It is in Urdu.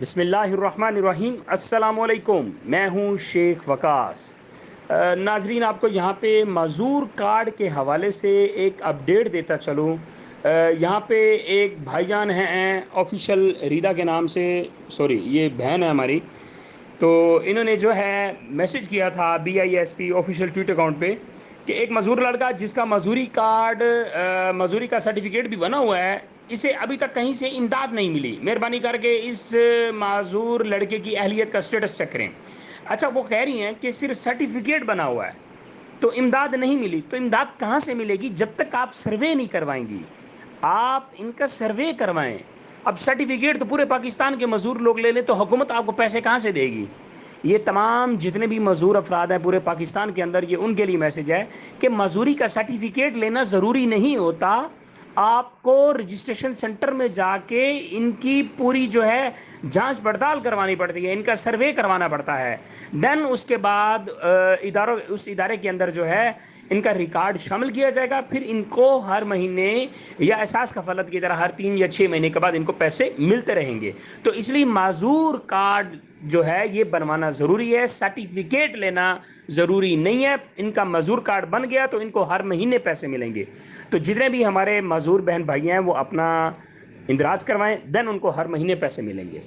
بسم اللہ الرحمن الرحیم، السلام علیکم۔ میں ہوں شیخ وقاص۔ ناظرین، آپ کو یہاں پہ معذور کارڈ کے حوالے سے ایک اپڈیٹ دیتا چلوں۔ یہاں پہ ایک بھائی جان ہیں آفیشل ریدا کے نام سے، سوری یہ بہن ہے ہماری، تو انہوں نے جو ہے میسج کیا تھا BISP آفیشیل ٹویٹ اکاؤنٹ پہ کہ ایک مزدور لڑکا جس کا مزدوری کارڈ مزدوری کا سرٹیفکیٹ بھی بنا ہوا ہے، اسے ابھی تک کہیں سے امداد نہیں ملی۔ مہربانی کر کے اس معذور لڑکے کی اہلیت کا سٹیٹس چیک کریں۔ اچھا، وہ کہہ رہی ہیں کہ صرف سرٹیفکیٹ بنا ہوا ہے تو امداد نہیں ملی۔ تو امداد کہاں سے ملے گی جب تک آپ سروے نہیں کروائیں گی؟ آپ ان کا سروے کروائیں۔ اب سرٹیفکیٹ تو پورے پاکستان کے مزدور لوگ لے لیں تو حکومت آپ کو پیسے کہاں سے دے گی؟ یہ تمام جتنے بھی مزدور افراد ہیں پورے پاکستان کے اندر، یہ ان کے لیے میسج ہے کہ مزدوری کا سرٹیفکیٹ لینا ضروری نہیں ہوتا۔ آپ کو رجسٹریشن سینٹر میں جا کے ان کی پوری جو ہے جانچ پڑتال کروانی پڑتی ہے، ان کا سروے کروانا پڑتا ہے۔ دین اس کے بعد اس ادارے کے اندر جو ہے ان کا ریکارڈ شامل کیا جائے گا، پھر ان کو ہر مہینے یا احساس کفالت کی طرح ہر 3 یا 6 مہینے کے بعد ان کو پیسے ملتے رہیں گے۔ تو اس لیے معذور کارڈ جو ہے یہ بنوانا ضروری ہے، سرٹیفکیٹ لینا ضروری نہیں ہے۔ ان کا معذور کارڈ بن گیا تو ان کو ہر مہینے پیسے ملیں گے۔ تو جتنے بھی ہمارے معذور بہن بھائی ہیں وہ اپنا اندراج کروائیں، دین ان کو ہر مہینے پیسے ملیں گے۔